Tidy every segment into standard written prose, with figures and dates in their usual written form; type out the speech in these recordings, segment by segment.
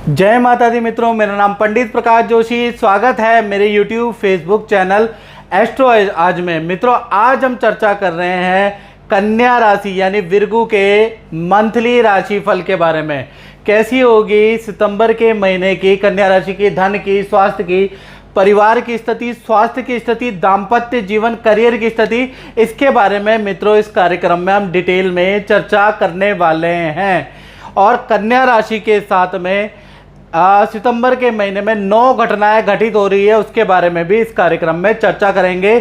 जय माता दी मित्रों, मेरा नाम पंडित प्रकाश जोशी। स्वागत है मेरे YouTube फेसबुक चैनल एस्ट्रो आज में। मित्रों, आज हम चर्चा कर रहे हैं कन्या राशि यानी विर्गु के मंथली राशि फल के बारे में। कैसी होगी सितंबर के महीने की कन्या राशि की धन की, स्वास्थ्य की, परिवार की स्थिति, स्वास्थ्य की स्थिति, दाम्पत्य जीवन, करियर की स्थिति, इसके बारे में मित्रों इस कार्यक्रम में हम डिटेल में चर्चा करने वाले हैं। और कन्या राशि के साथ में सितंबर के महीने में 9 घटनाएं घटित हो रही है, उसके बारे में भी इस कार्यक्रम में चर्चा करेंगे।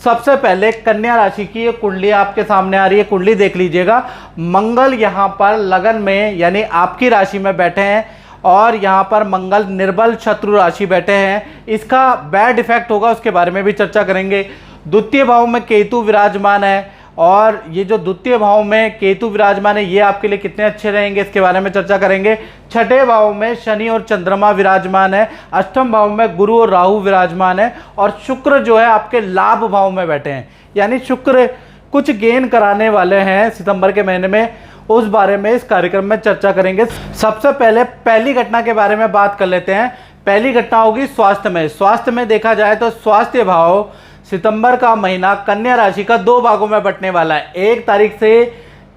सबसे पहले कन्या राशि की कुंडली आपके सामने आ रही है, कुंडली देख लीजिएगा। मंगल यहाँ पर लगन में यानी आपकी राशि में बैठे हैं और यहाँ पर मंगल निर्बल शत्रु राशि बैठे हैं। इसका बैड इफेक्ट होगा, उसके बारे में भी चर्चा करेंगे। द्वितीय भाव में केतु विराजमान है और ये जो द्वितीय भाव में केतु विराजमान है ये आपके लिए कितने अच्छे रहेंगे, इसके बारे में चर्चा करेंगे। छठे भाव में शनि और चंद्रमा विराजमान है। अष्टम भाव में गुरु और राहु विराजमान है और शुक्र जो है आपके लाभ भाव में बैठे हैं, यानी शुक्र कुछ गेन कराने वाले हैं सितंबर के महीने में। उस बारे में इस कार्यक्रम में चर्चा करेंगे। सबसे पहले पहली घटना के बारे में बात कर लेते हैं। पहली घटना होगी स्वास्थ्य में। स्वास्थ्य में देखा जाए तो स्वास्थ्य भाव सितंबर का महीना कन्या राशि का 2 भागों में बंटने वाला है। 1 तारीख से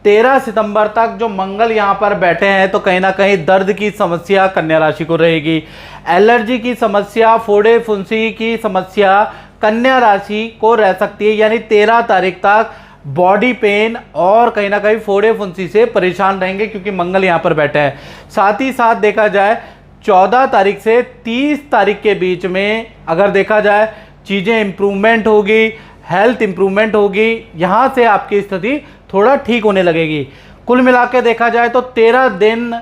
13 सितंबर तक जो मंगल यहाँ पर बैठे हैं तो कहीं ना कहीं दर्द की समस्या कन्या राशि को रहेगी। एलर्जी की समस्या, फोड़े फुंसी की समस्या कन्या राशि को रह सकती है, यानी 13 तारीख तक बॉडी पेन और कहीं ना कहीं फोड़े फुंसी से परेशान रहेंगे क्योंकि मंगल यहाँ पर बैठे हैं। साथ ही साथ देखा जाए 14 तारीख से 30 तारीख के बीच में अगर देखा जाए चीज़ें इम्प्रूवमेंट होगी, हेल्थ इम्प्रूवमेंट होगी, यहाँ से आपकी स्थिति थोड़ा ठीक होने लगेगी। कुल मिला के देखा जाए तो 13 दिन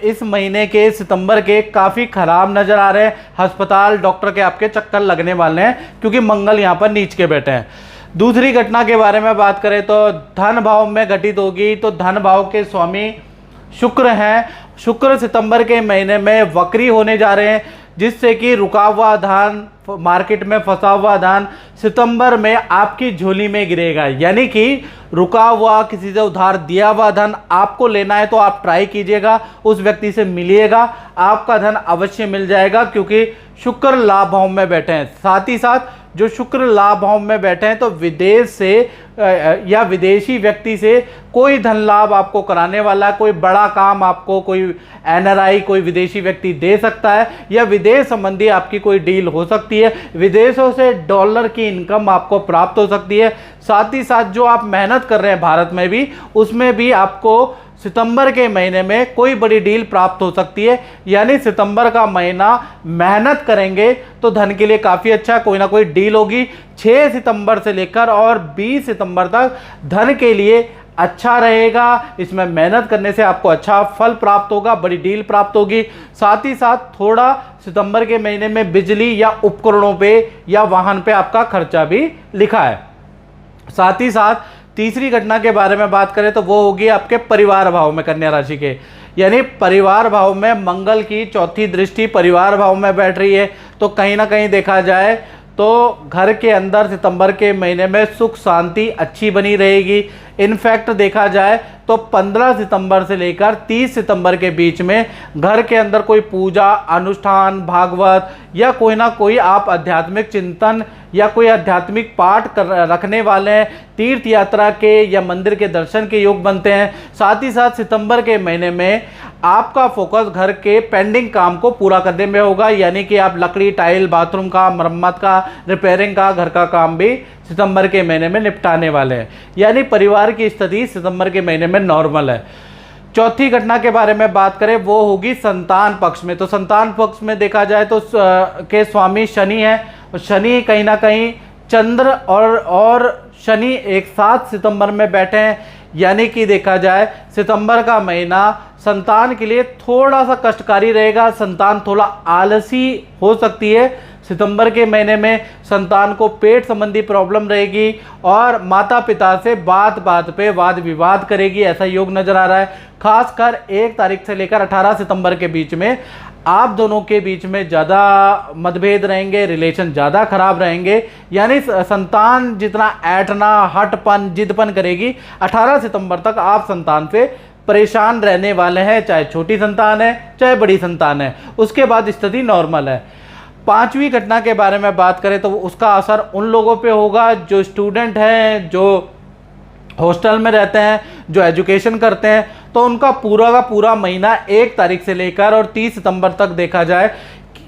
इस महीने के सितंबर के काफ़ी ख़राब नज़र आ रहे हैं। अस्पताल डॉक्टर के आपके चक्कर लगने वाले हैं क्योंकि मंगल यहाँ पर नीच के बैठे हैं। दूसरी घटना के बारे में बात करें तो धन भाव में घटित होगी। तो धन भाव के स्वामी शुक्र हैं। शुक्र सितंबर के महीने में वक्री होने जा रहे हैं, जिससे कि रुका हुआ धन, मार्केट में फंसा हुआ धन सितंबर में आपकी झोली में गिरेगा। यानी कि रुका हुआ, किसी से उधार दिया हुआ धन आपको लेना है तो आप ट्राई कीजिएगा, उस व्यक्ति से मिलिएगा, आपका धन अवश्य मिल जाएगा क्योंकि शुक्र लाभ भाव में बैठे हैं। साथ ही साथ जो शुक्र लाभ भाव में बैठे हैं तो विदेश से या विदेशी व्यक्ति से कोई धन लाभ आपको कराने वाला है। कोई बड़ा काम आपको कोई एनआरआई, कोई विदेशी व्यक्ति दे सकता है या विदेश संबंधी आपकी कोई डील हो सकती है। विदेशों से डॉलर की इनकम आपको प्राप्त हो सकती है। साथ ही साथ जो आप मेहनत कर रहे हैं भारत में भी, उसमें भी आपको सितंबर के महीने में कोई बड़ी डील प्राप्त हो सकती है। यानी सितंबर का महीना मेहनत करेंगे तो धन के लिए काफ़ी अच्छा, कोई ना कोई डील होगी। 6 सितंबर से लेकर और 20 सितंबर तक धन के लिए अच्छा रहेगा। इसमें मेहनत करने से आपको अच्छा फल प्राप्त होगा, बड़ी डील प्राप्त होगी। साथ ही साथ थोड़ा सितंबर के महीने में बिजली या उपकरणों पे या वाहन पे आपका खर्चा भी लिखा है। साथ ही साथ तीसरी घटना के बारे में बात करें तो वो होगी आपके परिवार भाव में कन्या राशि के, यानी परिवार भाव में मंगल की चौथी दृष्टि परिवार भाव में बैठ रही है। तो कहीं ना कहीं देखा जाए तो घर के अंदर सितंबर के महीने में सुख शांति अच्छी बनी रहेगी। इनफैक्ट देखा जाए तो 15 सितंबर से लेकर 30 सितंबर के बीच में घर के अंदर कोई पूजा अनुष्ठान, भागवत या कोई ना कोई आप आध्यात्मिक चिंतन या कोई आध्यात्मिक पाठ रखने वाले हैं, तीर्थ यात्रा के या मंदिर के दर्शन के योग बनते हैं। साथ ही साथ सितंबर के महीने में आपका फोकस घर के पेंडिंग काम को पूरा करने में होगा, यानी कि आप लकड़ी, टाइल, बाथरूम का मरम्मत का, रिपेयरिंग का, घर का काम भी सितंबर के महीने में निपटाने वाले हैं। यानी परिवार की स्थिति सितंबर के महीने में नॉर्मल है। चौथी घटना के बारे में बात करें वो होगी संतान पक्ष में। तो संतान पक्ष में देखा जाए तो के स्वामी शनि है। शनि कहीं ना कहीं चंद्र और शनि एक साथ सितंबर में बैठे हैं, यानी कि देखा जाए सितंबर का महीना संतान के लिए थोड़ा सा कष्टकारी रहेगा। संतान थोड़ा आलसी हो सकती है। सितंबर के महीने में संतान को पेट संबंधी प्रॉब्लम रहेगी और माता पिता से बात बात पे वाद विवाद करेगी, ऐसा योग नजर आ रहा है। खासकर 1 तारीख से लेकर 18 सितंबर के बीच में आप दोनों के बीच में ज़्यादा मतभेद रहेंगे, रिलेशन ज़्यादा खराब रहेंगे। यानी संतान जितना ऐठना, हटपन, जिदपन करेगी, 18 सितंबर तक आप संतान से परेशान रहने वाले हैं, चाहे छोटी संतान है चाहे बड़ी संतान है। उसके बाद स्थिति नॉर्मल है। पांचवी घटना के बारे में बात करें तो उसका असर उन लोगों पे होगा जो स्टूडेंट हैं, जो हॉस्टल में रहते हैं, जो एजुकेशन करते हैं। तो उनका पूरा का पूरा महीना 1 तारीख से लेकर और 30 सितंबर तक देखा जाए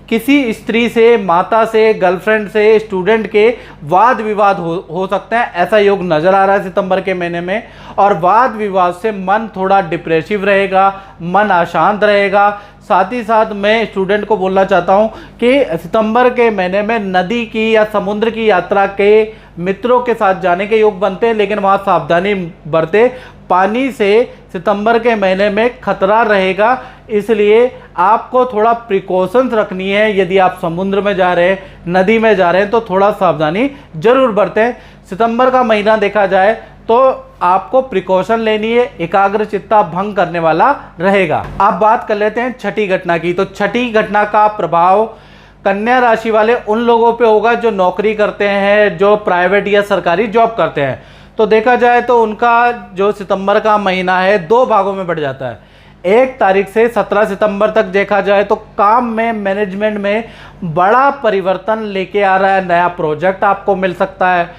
किसी स्त्री से, माता से, गर्लफ्रेंड से, स्टूडेंट के वाद विवाद हो सकते हैं, ऐसा योग नज़र आ रहा है सितंबर के महीने में। और वाद विवाद से मन थोड़ा डिप्रेसिव रहेगा, मन अशांत रहेगा। साथ ही साथ मैं स्टूडेंट को बोलना चाहता हूं कि सितंबर के महीने में नदी की या समुद्र की यात्रा के मित्रों के साथ जाने के योग बनते हैं, लेकिन वहां सावधानी बरते। पानी से सितंबर के महीने में खतरा रहेगा, इसलिए आपको थोड़ा प्रिकॉशंस रखनी है। यदि आप समुद्र में जा रहे हैं, नदी में जा रहे हैं, तो थोड़ा सावधानी जरूर बरतें। सितंबर का महीना देखा जाए तो आपको प्रिकॉशन लेनी है, एकाग्रचित्ता भंग करने वाला रहेगा। अब बात कर लेते हैं छठी घटना की। तो छठी घटना का प्रभाव कन्या राशि वाले उन लोगों पे होगा जो नौकरी करते हैं, जो प्राइवेट या सरकारी जॉब करते हैं। तो देखा जाए तो उनका जो सितंबर का महीना है 2 भागों में बढ़ जाता है। 1 तारीख से 17 सितंबर तक देखा जाए तो काम में, मैनेजमेंट में बड़ा परिवर्तन लेके आ रहा है। नया प्रोजेक्ट आपको मिल सकता है,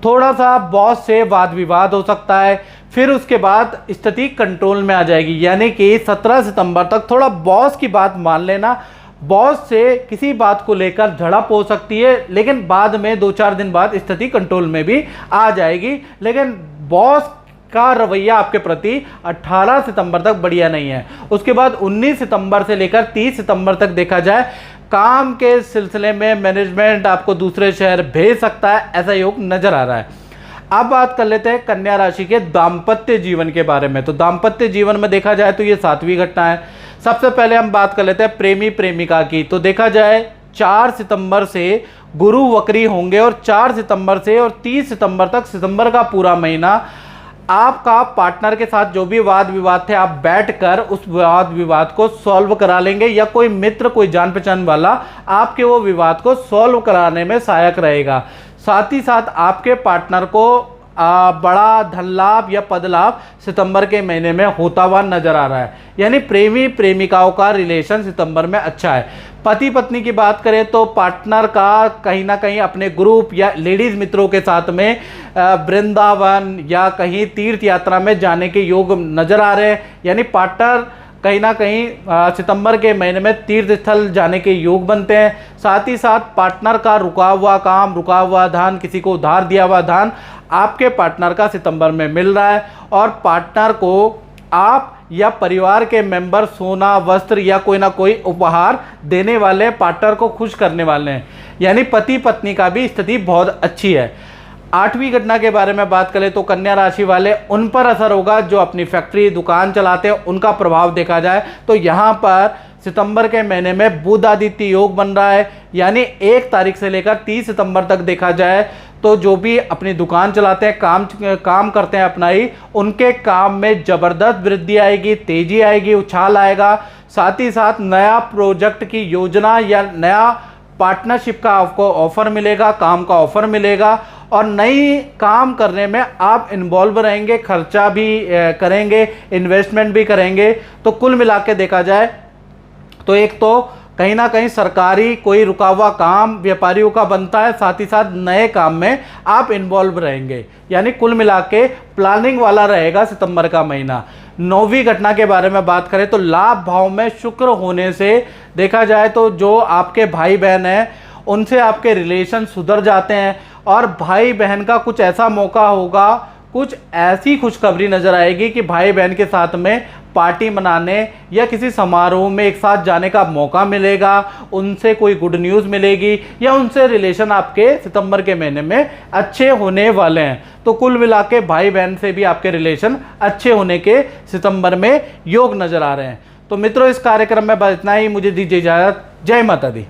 थोड़ा सा बॉस से वाद विवाद हो सकता है। फिर उसके बाद स्थिति कंट्रोल में आ जाएगी, यानी कि 17 सितंबर तक थोड़ा बॉस की बात मान लेना। बॉस से किसी बात को लेकर झड़प हो सकती है, लेकिन बाद में 2-4 दिन बाद स्थिति कंट्रोल में भी आ जाएगी। लेकिन बॉस का रवैया आपके प्रति 18 सितंबर तक बढ़िया नहीं है। उसके बाद 19 सितंबर से लेकर 30 सितंबर तक देखा जाए काम के सिलसिले में मैनेजमेंट आपको दूसरे शहर भेज सकता है, ऐसा योग नजर आ रहा है। अब बात कर लेते हैं कन्या राशि के दाम्पत्य जीवन के बारे में। तो दाम्पत्य जीवन में देखा जाए तो ये 7वीं घटना है। सबसे पहले हम बात कर लेते हैं प्रेमी प्रेमिका की। तो देखा जाए 4 सितंबर से गुरु वक्री होंगे और 4 सितंबर से और 30 सितंबर तक, सितंबर का पूरा महीना आपका पार्टनर के साथ जो भी वाद विवाद थे, आप बैठकर उस वाद विवाद को सॉल्व करा लेंगे, या कोई मित्र, कोई जान पहचान वाला आपके वो विवाद को सॉल्व कराने में सहायक रहेगा। साथ ही साथ आपके पार्टनर को बड़ा धन लाभ या पद लाभ सितंबर के महीने में होता हुआ नजर आ रहा है। यानी प्रेमी प्रेमिकाओं का रिलेशन सितंबर में अच्छा है। पति पत्नी की बात करें तो पार्टनर का कहीं ना कहीं अपने ग्रुप या लेडीज मित्रों के साथ में वृंदावन या कहीं तीर्थ यात्रा में जाने के योग नजर आ रहे हैं। यानी पार्टनर कहीं ना कहीं सितंबर के महीने में तीर्थ स्थल जाने के योग बनते हैं। साथ ही साथ पार्टनर का रुका हुआ काम, रुका हुआ धन, किसी को उधार दिया हुआ धन आपके पार्टनर का सितंबर में मिल रहा है। और पार्टनर को आप या परिवार के मेंबर सोना, वस्त्र या कोई ना कोई उपहार देने वाले, पार्टनर को खुश करने वाले हैं। यानी पति पत्नी का भी स्थिति बहुत अच्छी है। 8वीं घटना के बारे में बात करें तो कन्या राशि वाले उन पर असर होगा जो अपनी फैक्ट्री, दुकान चलाते हैं, उनका प्रभाव देखा जाए तो यहाँ पर सितंबर के महीने में बुध आदित्य योग बन रहा है। यानी 1 तारीख से लेकर 30 सितंबर तक देखा जाए तो जो भी अपनी दुकान चलाते हैं, काम करते हैं अपना ही, उनके काम में ज़बरदस्त वृद्धि आएगी, तेजी आएगी, उछाल आएगा। साथ ही साथ नया प्रोजेक्ट की योजना या नया पार्टनरशिप का आपको ऑफर मिलेगा, काम का ऑफर मिलेगा और नई काम करने में आप इन्वॉल्व रहेंगे, खर्चा भी करेंगे, इन्वेस्टमेंट भी करेंगे। तो कुल मिला के देखा जाए तो एक तो कहीं ना कहीं सरकारी कोई रुका हुआ काम व्यापारियों का बनता है, साथ ही साथ नए काम में आप इन्वॉल्व रहेंगे। यानी कुल मिला के प्लानिंग वाला रहेगा सितंबर का महीना। 9वीं घटना के बारे में बात करें तो लाभ भाव में शुक्र होने से देखा जाए तो जो आपके भाई बहन हैं उनसे आपके रिलेशन सुधर जाते हैं और भाई बहन का कुछ ऐसा मौका होगा, कुछ ऐसी खुशखबरी नजर आएगी कि भाई बहन के साथ में पार्टी मनाने या किसी समारोह में एक साथ जाने का मौका मिलेगा, उनसे कोई गुड न्यूज़ मिलेगी या उनसे रिलेशन आपके सितंबर के महीने में अच्छे होने वाले हैं। तो कुल मिला के भाई बहन से भी आपके रिलेशन अच्छे होने के सितंबर में योग नज़र आ रहे हैं। तो मित्रों, इस कार्यक्रम में बस इतना ही। मुझे दीजिए इजाज़त। जय माता दी।